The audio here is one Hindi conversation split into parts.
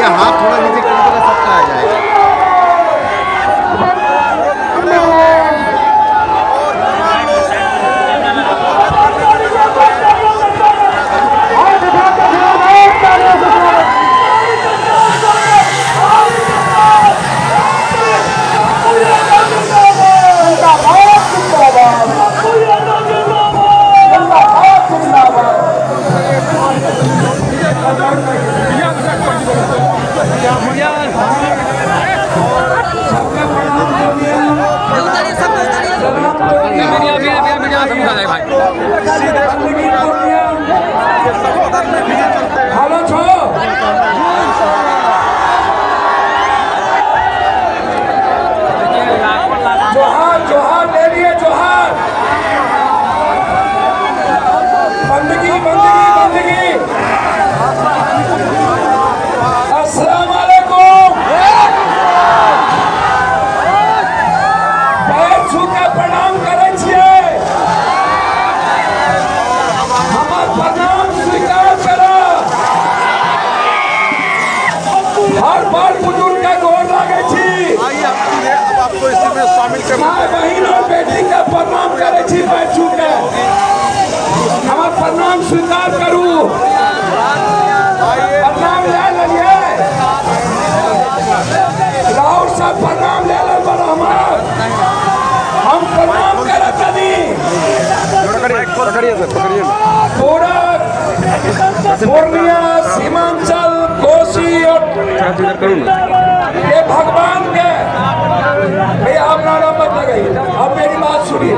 भैया हाथ थोड़ा नीचे कर देगा, सबका आ जाएगा। जोहार जोहार ले लिए जोहार। बंदगी बंदगी बंदगी। अस्सलाम वालेकुम। पैर छू के प्रणाम करे छिए, हमार प्रणाम स्वीकार करा। हर बार बुजुर्ग के गोर लागे छी, आपको इसमें शामिल कर माय बहिन और बेटी के प्रणाम करे छी। पैर छू के हमार प्रणाम स्वीकार करू। प्रणाम ले लिये, राहुल साहब प्रणाम ले ले बड़ा हमार, हम प्रणाम करत तनी। पकड़िए सर, पकड़िए। पूरा पूर्णिया, सीमांचल, कोसी और ये भगवान के भैया आप नारा मत लगाइए। अब मेरी बात सुनिए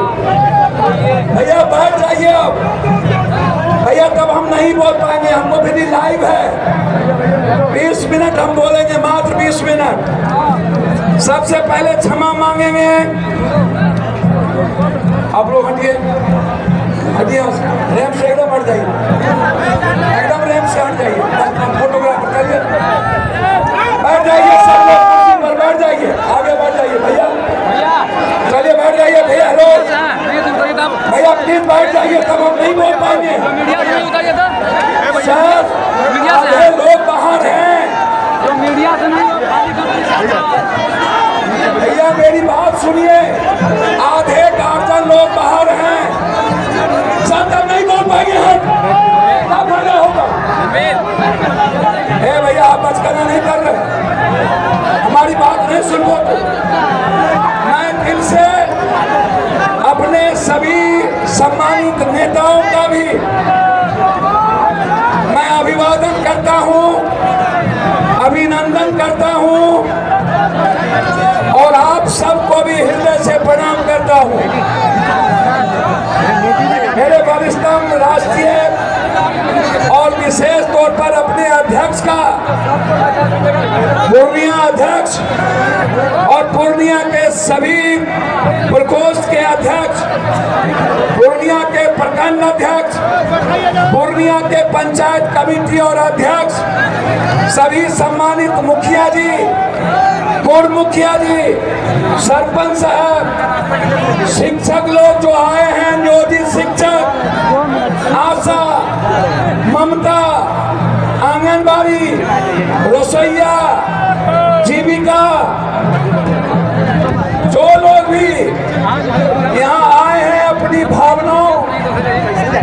भैया, बैठ जाइए। अब भैया तब हम नहीं बोल पाएंगे, हमको भी लाइव है। 20 मिनट हम बोलेंगे, मात्र 20 मिनट। सबसे पहले क्षमा मांगेंगे। आप लोग हटिए हटिए, रैम से एकदम हट जाइए, एकदम रैम से हट जाइए। फोटोग्राफर करिए, बैठ जाइए सब लोग, कुर्सी पर बैठ जाइए, आगे बढ़ जाइए भैया। चलिए बैठ जाइए भैया। हेलो भैया प्लीज बैठ जाइए, तब हम नहीं बोल पाएंगे सर। आधे लोग बाहर हैं भैया, मेरी बात सुनिए। आधे गार्जियन लोग बाहर हैं सर, तब नहीं बोल पाएंगे हम, तब भरना होगा। हे भैया आप बचकाना नहीं कर रहे, हमारी बात नहीं सुनो तो। मैं दिल से अपने सभी सम्मानित नेताओं का भी मैं अभिवादन करता हूं, अभिनंदन करता हूं और आप सबको भी हृदय से प्रणाम करता हूं। मेरे वरिष्ठतम राष्ट्रीय और विशेष तौर पर अपने अध्यक्ष का, पूर्णिया अध्यक्ष और पूर्णिया के सभी प्रकोष्ठ के अध्यक्ष, पूर्णिया के प्रखंड अध्यक्ष, पूर्णिया के पंचायत कमेटी और अध्यक्ष, सभी सम्मानित मुखिया जी, पूर्व मुखिया जी, सरपंच साहब, शिक्षक लोग जो आए हैं, नियोजित शिक्षक, आशा, ममता, आंगनबाड़ी, रसोईया, जीविका, जो लोग भी यहाँ आए हैं अपनी भावनाओं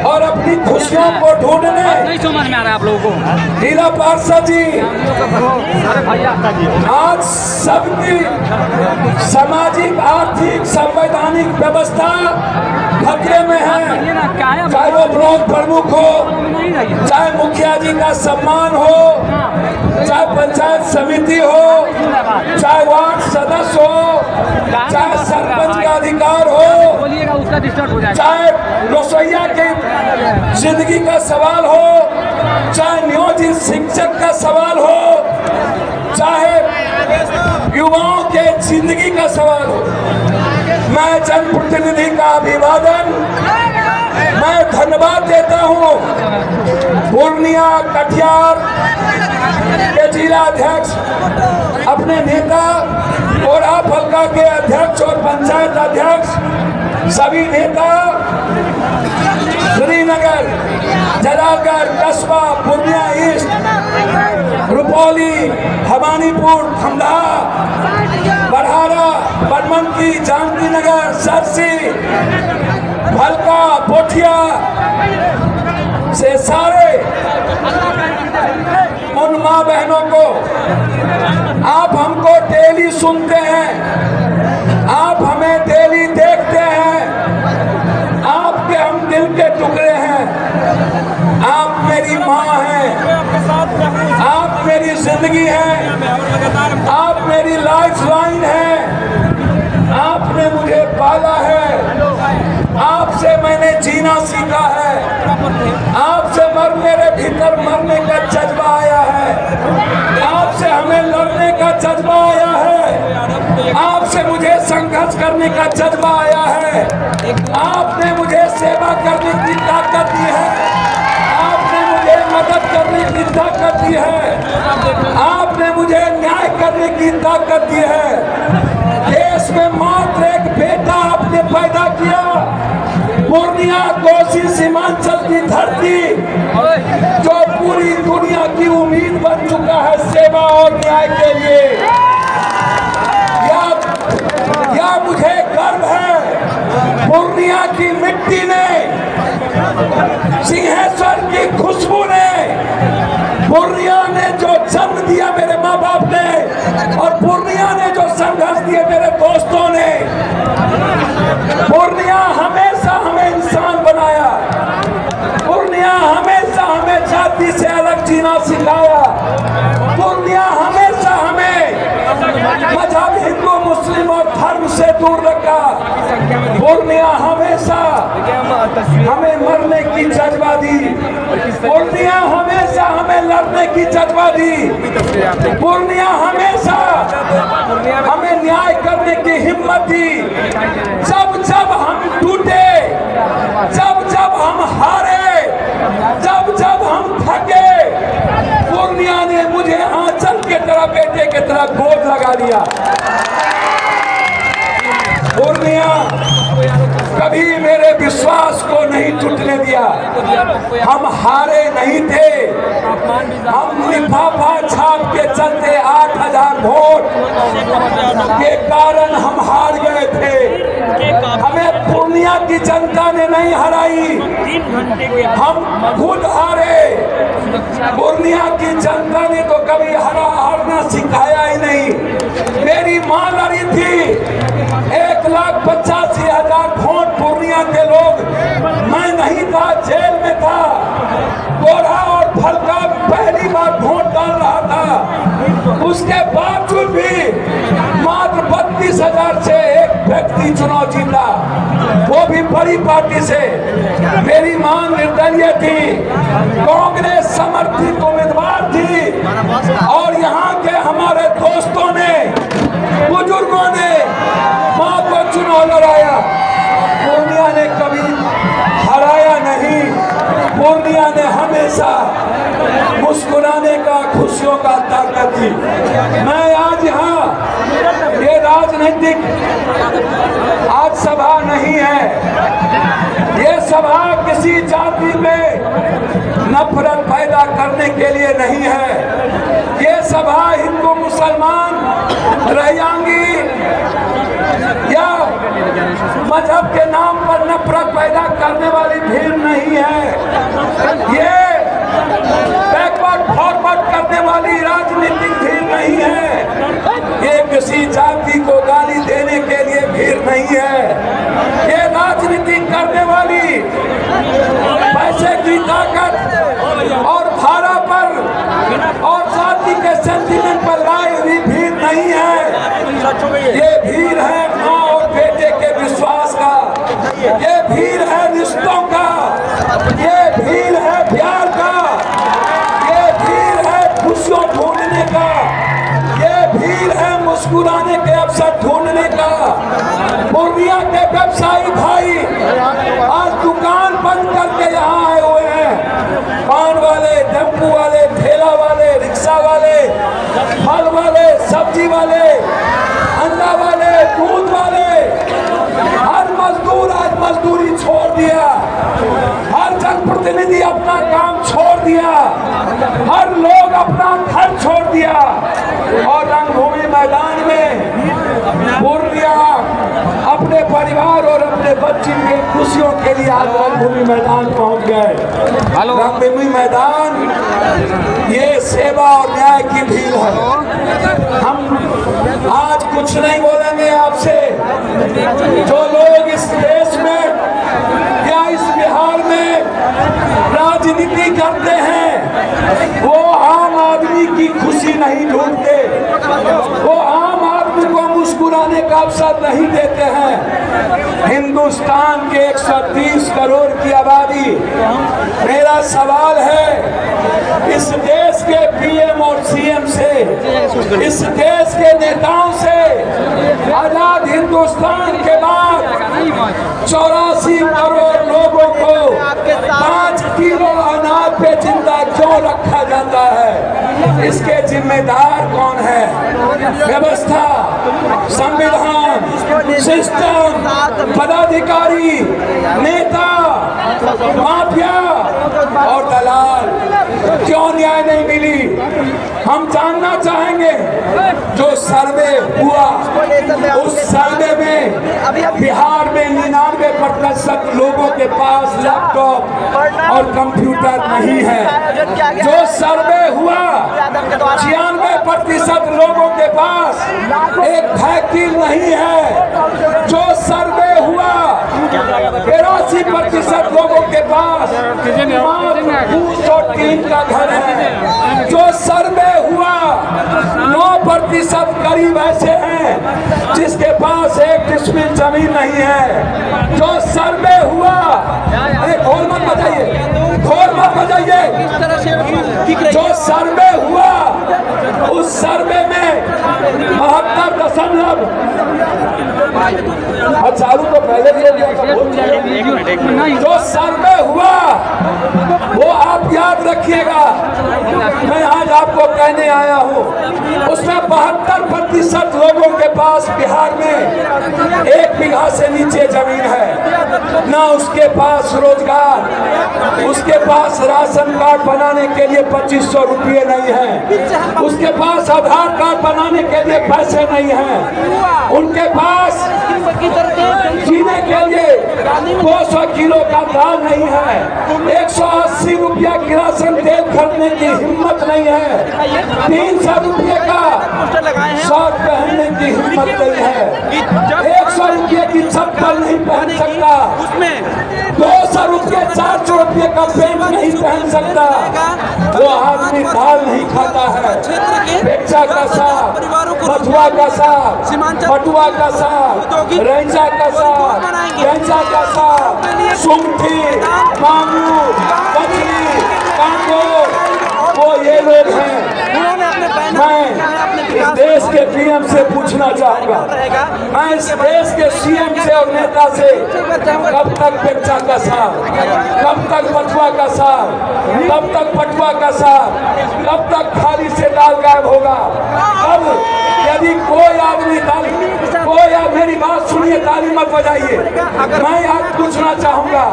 और अपनी खुशियों को ढूंढने, नहीं समझ में आ रहा है आप लोगों को। जिला पार्षद जी, आज सबकी सामाजिक, आर्थिक, संवैधानिक व्यवस्था खतरे में है। चाहे वो ब्लॉक प्रमुख हो, चाहे मुखिया जी का सम्मान हो, चाहे पंचायत समिति हो, चाहे वार्ड सदस्य हो, चाहे सरपंच का अधिकार हो, चाहे रसोईया की जिंदगी का सवाल हो, चाहे नियोजित शिक्षक का सवाल हो, चाहे युवाओं के जिंदगी का सवाल हो। मैं जनप्रतिनिधि का अभिवादन, मैं धन्यवाद देता हूं पूर्णिया कटिहार के जिला अध्यक्ष, अपने नेता और आप हल्का के अध्यक्ष और पंचायत अध्यक्ष, सभी नेता, श्रीनगर, जलालगढ़, कस्बा, पूर्णिया ईस्ट, रुपौली, रामपुर, धमला, बरहारा, बनमनकी, जानकी नगर, सरसी, भलका, पोठिया से सारे उन माँ बहनों को आप हमको डेली सुनते हैं, आप हमें डेली देखते हैं, आपके हम दिल के टुकड़े हैं। आप मेरी माँ हैं, आप मेरी जिंदगी हैं, आप मेरी लाइफ लाइन हैं। आपने मुझे पाला है, आपसे मैंने जीना सीखा है, आपसे मेरे भीतर मरने का जज्बा आया है, आपसे हमें लड़ने का जज्बा आया है, आपसे मुझे संघर्ष करने का जज्बा आया है, आपने मुझे सेवा करने की ताकत दी है, आपने मुझे मदद करने की ताकत दी है, आपने मुझे न्याय करने की ताकत दी है। देश में मात्र एक बेटा आपने पैदा किया, पूर्णिया, कोसी, सीमांचल की धरती, जो पूरी दुनिया की उम्मीद बन चुका है सेवा और न्याय के लिए। या मुझे गर्व है, पूर्णिया की मिट्टी ने, सिंहेश्वर की खुशबू ने, पूर्णिया ने जो जन्म दिया मेरे माँ बाप ने, और पूर्णिया ने जो संघर्ष दिए मेरे दोस्तों ने, पूर्णिया हमेशा हमें इंसान बनाया, पूर्णिया हमेशा हमें जाति से अलग जीना सिखाया, पूर्णिया हमेशा हमें मजहब हिंदू मुस्लिम और धर्म से दूर रखा, पूर्णिया हमेशा हमें मरने की जज्बा दी, पूर्णिया हमेशा हमें लड़ने की जज्बा दी, पूर्णिया हमेशा हमें न्याय करने की हिम्मत दी। जब जब हम टूटे, जब जब हम हारे, जब जब हम थके, पूर्णिया ने मुझे आंचल के तरह, बेटे के तरह गोद लगा लिया। पूर्णिया कभी मेरे विश्वास को नहीं टूटने दिया। हम हारे नहीं थे, हम लिफाफा छाप के चलते 8000 वोट के कारण हम हार गए थे। हमें पूर्णिया की जनता ने नहीं हराई, हम खुद हारे। पूर्णिया की जनता ने तो कभी हारना सिखाया ही नहीं। मेरी मां लड़ी थी, 1,85,000 वोट पूर्णिया के लोग, मैं नहीं था, जेल में था, गोरा और भलका पहली बार वोट डाल रहा था। उसके बावजूद भी मात्र 32,000 से एक व्यक्ति चुनाव जीता, वो भी बड़ी पार्टी से। मेरी मां निर्दलीय थी, कांग्रेस समर्थित उम्मीदवार थी, और यहाँ के हमारे दोस्तों ने, बुजुर्गों ने मां को चुनाव लड़ाया। पूर्णिया ने कभी हराया नहीं, पूर्णिया ने हमेशा मुस्कुराने का, खुशियों का ताकत दी। मैं आज यहाँ, ये राजनीतिक आज सभा नहीं है, ये सभा किसी जाति में नफरत पैदा करने के लिए नहीं है। ये सभा हिंदू मुसलमान, रैयांगी या मजहब के नाम पर नफरत पैदा करने वाली भीड़ नहीं है। ये बैकवर्ड फॉरवर्ड करने वाली राजनीतिक भीड़ नहीं है। ये किसी जाति को गाली देने के लिए भीड़ नहीं है। ये राजनीति करने वाली पैसे की ताकत और धारा पर और जाति के सेंटिमेंट पर लाई हुई भीड़ नहीं है। ये भीड़ है माँ और बेटे के विश्वास का, ये भीड़ है रिश्तों का, ये भीड़ है प्यार का, ये भीड़ है खुशियों ढूंढने का, ये भीड़ है मुस्कुराने के अवसर ढूंढने का। पूर्णिया के व्यवसायी भाई आज दुकान बंद करके यहाँ आए हुए हैं। पान वाले, टेम्पू वाले, ठेला वाले, रिक्शा वाले, फल वाले, सब्जी वाले, अंडा वाले, दूध वाले, हर मजदूर आज मजदूरी छोड़ दिया, हर जनप्रतिनिधि अपना काम छोड़ दिया, हर लोग अपना घर छोड़ दिया, और परिवार और अपने बच्चे की खुशियों के लिए आज रंगभूमि मैदान पहुंच गए। रंगभूमि मैदान ये सेवा और न्याय की भीड़ है। हम आज कुछ नहीं बोलेंगे आपसे। जो लोग इस देश में या इस बिहार में राजनीति करते हैं वो आम आदमी की खुशी नहीं ढूंढते, वो आम आदमी को मुस्कुराने का अवसर नहीं देते हैं। हिंदुस्तान के 130 करोड़ की आबादी, मेरा सवाल है इस देश के पीएम और सीएम से, इस देश के नेताओं से आजाद हिंदुस्तान के बाद 84 करोड़ लोगों को 5 किलो अनाज पे जिंदा क्यों रखा जाता है? इसके जिम्मेदार कौन है? व्यवस्था, संविधान, सिस्टम, पदाधिकारी, नेता, माफिया और दलाल। क्यों न्याय नहीं मिली? हम जानना चाहेंगे। जो सर्वे हुआ उस सर्वे में बिहार में 99% लोगों के पास लैपटॉप और कंप्यूटर नहीं है। जो सर्वे हुआ 96% लोगों के पास एक साइकिल नहीं है। जो सर्वे हुआ 82% लोगों के पास टीन का घर है। जो सर्वे हुआ 9% गरीब ऐसे हैं जिसके पास 1 डिसमिल जमीन नहीं है। जो सर्वे हुआ, अरे ढोल मत बजाइए, ढोल मत बजाइए। जो सर्वे हुआ उस सर्वे में 72 चालू तो पहले दिया गया। जो सर्वे हुआ वो आप याद रखिएगा, मैं आज आपको कहने आया हूँ। उसमें 72% लोगों के पास बिहार में 1 बीघा से नीचे जमीन है। ना उसके पास रोजगार, उसके पास राशन कार्ड बनाने के लिए 2500 रुपये नहीं है, उसके पास आधार कार्ड बनाने के लिए पैसे नहीं हैं, उनके पास जीने के लिए 200 किलो का दाल नहीं है, 180 रुपया की राशन तेल खरीदने की हिम्मत नहीं है, 300 रुपये का शर्ट पहनने की हिम्मत नहीं है, 100 रुपये की चप्पल नहीं पहन सकता, 200 रुपये 400 रुपये का पेंट नहीं पहन सकता। वो आदमी दाल नहीं खाता है, बेचा का साग, बथुआ का साग, पटुआ का साग, रैंचा का साग, रैंचा का साग, सुंठी, मांगूर, मछली, कांगोर, वो ये लोग हैं। मैं इस देश के पीएम से पूछना चाहूंगा, मैं इस देश के सीएम से और नेता से, कब तक बेचा का साग, कब तक बथुआ का साग, कब तक पटुआ का साग, कब तक थाली से दाल गायब होगा? अब यदि कोई आदमी मेरी बात सुनिए, ताली मत बजाइए। मैं आज पूछना चाहूंगा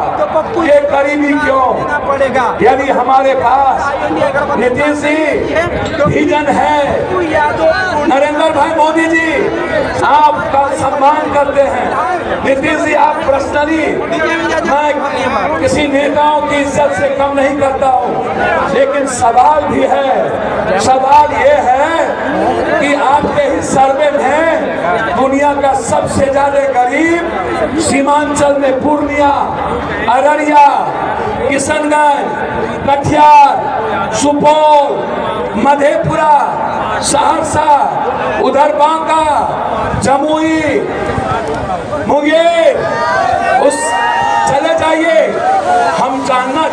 ये गरीबी क्यों पड़ेगा? यदि हमारे पास नीतीश जी विजन है, नरेंद्र भाई मोदी जी आपका सम्मान करते हैं, नीतीश जी आप पर्सनली, मैं किसी नेताओं की इज्जत से कम नहीं करता हूँ, लेकिन सवाल भी है। सवाल ये है कि आपके ही सर्वे में दुनिया का सबसे ज्यादा गरीब सीमांचल में पूर्णिया, अररिया, किशनगंज, कटिहार, सुपौल, मधेपुरा, सहरसा, उधर बांका, जमुई, मुंगेर, उस चले जाइए। हम जानना